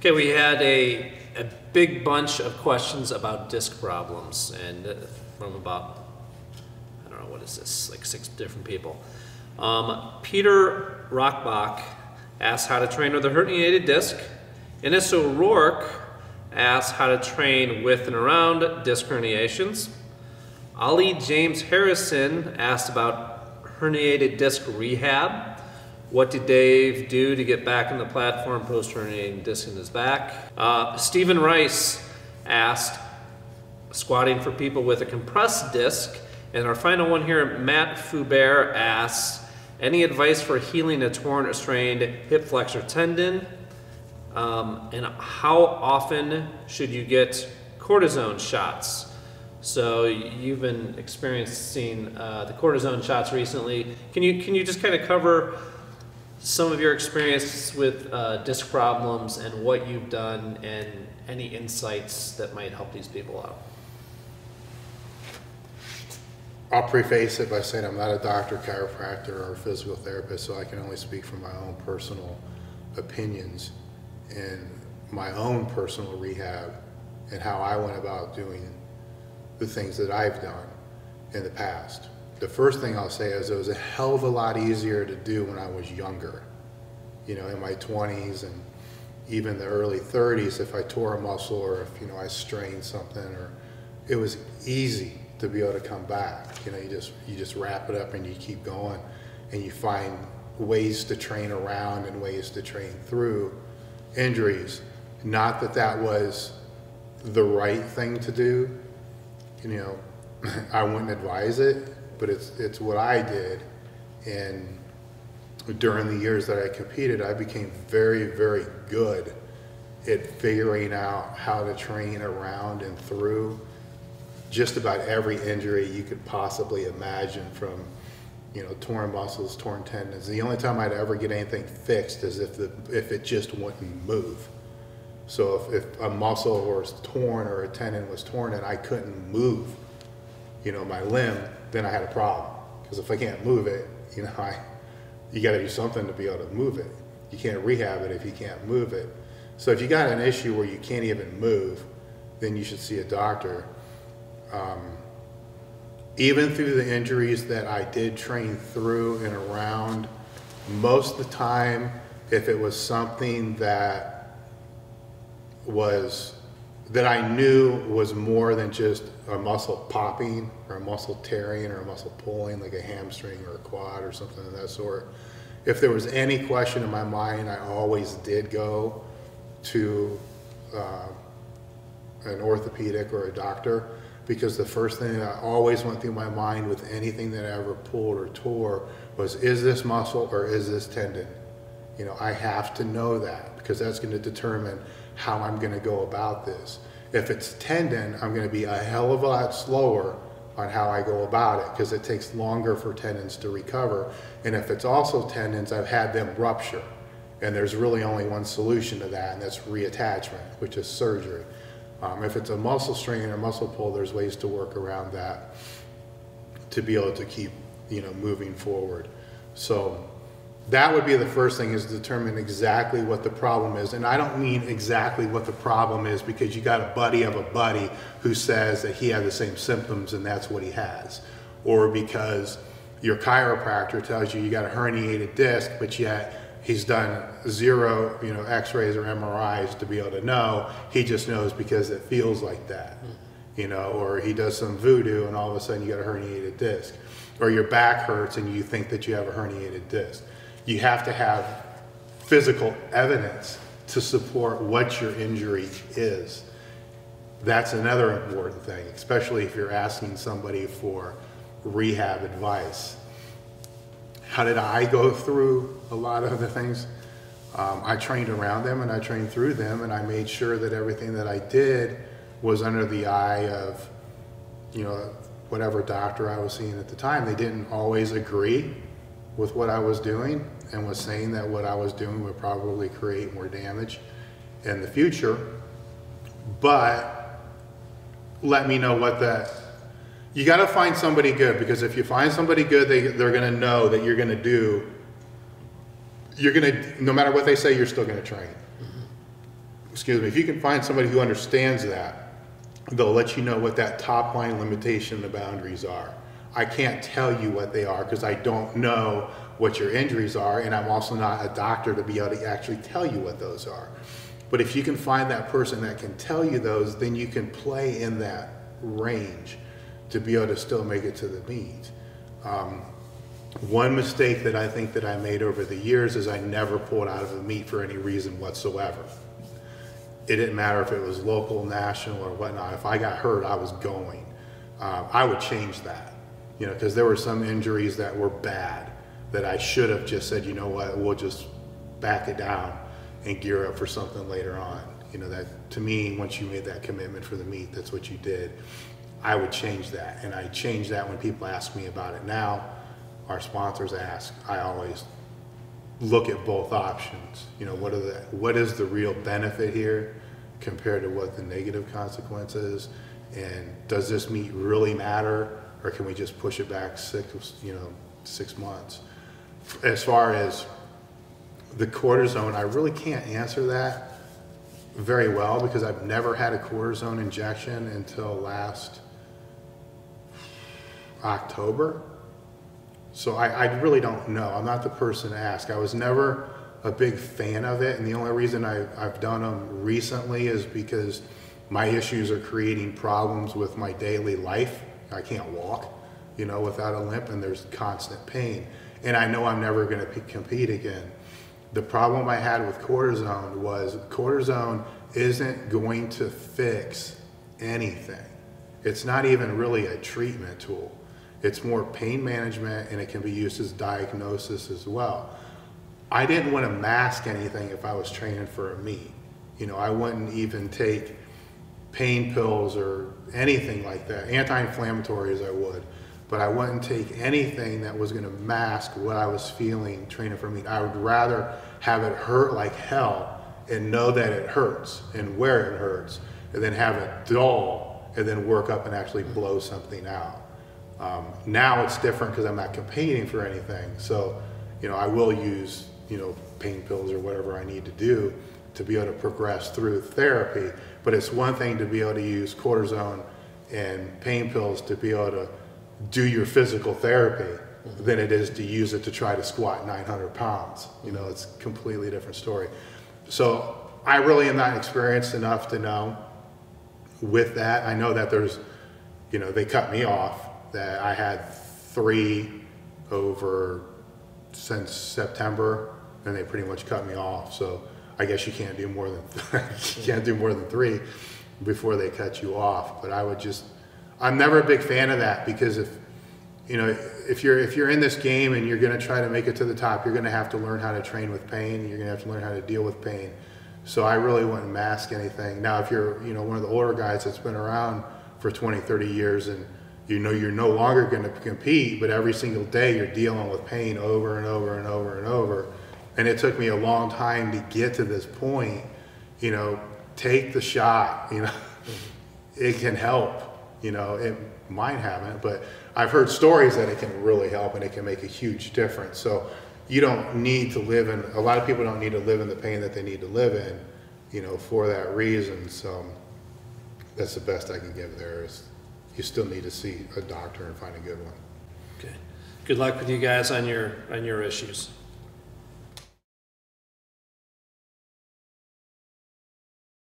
Okay, we had a big bunch of questions about disc problems, and from about, I don't know, what is this, like 6 different people. Peter Rockbach asked how to train with a herniated disc. Ines O'Rourke asked how to train with and around disc herniations. Ali James Harrison asked about herniated disc rehab. What did Dave do to get back on the platform post-herniating disc in his back? Stephen Rice asked, squatting for people with a compressed disc. And our final one here, Matt Foubert asks, any advice for healing a torn or strained hip flexor tendon? And how often should you get cortisone shots? So you've been experiencing the cortisone shots recently. Can you just kind of cover some of your experience with disc problems and what you've done and any insights that might help these people out? I'll preface it by saying I'm not a doctor, chiropractor, or physical therapist, so I can only speak from my own personal opinions and my own personal rehab and how I went about doing the things that I've done in the past. The first thing I'll say is it was a hell of a lot easier to do when I was younger. You know, in my 20s and even the early 30s, if I tore a muscle or if, you know, I strained something, or it was easy to be able to come back. You know, you just wrap it up and you keep going, and you find ways to train around and ways to train through injuries. Not that that was the right thing to do. You know, I wouldn't advise it, but it's what I did. And during the years that I competed, I became very, very good at figuring out how to train around and through just about every injury you could possibly imagine, from, you know, torn muscles, torn tendons. The only time I'd ever get anything fixed is if it just wouldn't move. So if a muscle was torn or a tendon was torn and I couldn't move, you know, my limb, then I had a problem. Because if I can't move it, you know, you got to do something to be able to move it. You can't rehab it if you can't move it. So if you got an issue where you can't even move, then you should see a doctor. Even through the injuries that I did train through and around, most of the time, if it was something that I knew was more than just a muscle popping or a muscle tearing or a muscle pulling, like a hamstring or a quad or something of that sort, if there was any question in my mind, I always did go to an orthopedic or a doctor, because the first thing that always went through my mind with anything that I ever pulled or tore was, is this muscle or is this tendon? You know, I have to know that, because that's going to determine how I'm going to go about this. If it's tendon, I'm going to be a hell of a lot slower on how I go about it, because it takes longer for tendons to recover. And if it's also tendons, I've had them rupture. And there's really only one solution to that, and that's reattachment, which is surgery. If it's a muscle strain or muscle pull, there's ways to work around that to be able to keep, you know, moving forward. So that would be the first thing, is determine exactly what the problem is. And I don't mean exactly what the problem is because you got a buddy of a buddy who says that he had the same symptoms and that's what he has. Or because your chiropractor tells you you got a herniated disc, but yet he's done 0, you know, x-rays or MRIs to be able to know. He just knows because it feels like that, you know, or he does some voodoo and all of a sudden you got a herniated disc. Or your back hurts and you think that you have a herniated disc. You have to have physical evidence to support what your injury is. That's another important thing, especially if you're asking somebody for rehab advice. How did I go through a lot of the things? I trained around them and I trained through them, and I made sure that everything that I did was under the eye of, you know, whatever doctor I was seeing at the time. They didn't always agree with what I was doing and was saying that what I was doing would probably create more damage in the future, but let me know what that, you got to find somebody good, because if you find somebody good, they're going to know that you're going to do, you're going to, no matter what they say, you're still going to train. excuse me, if you can find somebody who understands that, they'll let you know what that top line limitation and the boundaries are. I can't tell you what they are because I don't know what your injuries are, and I'm also not a doctor to be able to actually tell you what those are. But if you can find that person that can tell you those, then you can play in that range to be able to still make it to the meet. One mistake that I think that I made over the years is I never pulled out of a meet for any reason whatsoever. It didn't matter if it was local, national, or whatnot. If I got hurt, I was going. I would change that, you know, because there were some injuries that were bad that I should have just said, you know what, we'll just back it down and gear up for something later on. You know, that to me, once you made that commitment for the meet, that's what you did. I would change that, and I change that when people ask me about it. Now, our sponsors ask, I always look at both options. You know, what is the real benefit here compared to what the negative consequence is, and does this meet really matter, or can we just push it back 6 months? As far as the cortisone, I really can't answer that very well because I've never had a cortisone injection until last October. So I really don't know. I'm not the person to ask. I was never a big fan of it, and the only reason I've done them recently is because my issues are creating problems with my daily life. I can't walk, you know, without a limp, and there's constant pain. And I know I'm never going to compete again. The problem I had with cortisone was cortisone isn't going to fix anything. It's not even really a treatment tool. It's more pain management, and it can be used as diagnosis as well. I didn't want to mask anything if I was training for a meet. You know, I wouldn't even take pain pills or anything like that. Anti-inflammatories I would, but I wouldn't take anything that was going to mask what I was feeling training for a meet. I would rather have it hurt like hell and know that it hurts and where it hurts, and then have it dull and then work up and actually blow something out. Now it's different because I'm not competing for anything. So, you know, I will use, you know, pain pills or whatever I need to do to be able to progress through therapy. But it's one thing to be able to use cortisone and pain pills to be able to do your physical therapy than it is to use it to try to squat 900 pounds. You know, it's a completely different story. So I really am not experienced enough to know with that. I know that there's, you know, they cut me off. That I had 3 over since September, and they pretty much cut me off. So I guess you can't do more than you can't do more than 3 before they cut you off. But I'm never a big fan of that, because if you're in this game and you're going to try to make it to the top, you're going to have to learn how to train with pain. You're going to have to learn how to deal with pain. So I really wouldn't mask anything. Now, if you're, you know, one of the older guys that's been around for 20, 30 years, and you know you're no longer going to compete, but every single day you're dealing with pain over and over and over and over. And it took me a long time to get to this point. You know, take the shot, you know, it can help, you know, it might haven't, but I've heard stories that it can really help and it can make a huge difference. So you don't need to live in, a lot of people don't need to live in the pain that they need to live in, you know, for that reason. So that's the best I can give there. Is you still need to see a doctor and find a good one. Okay. Good luck with you guys on your issues.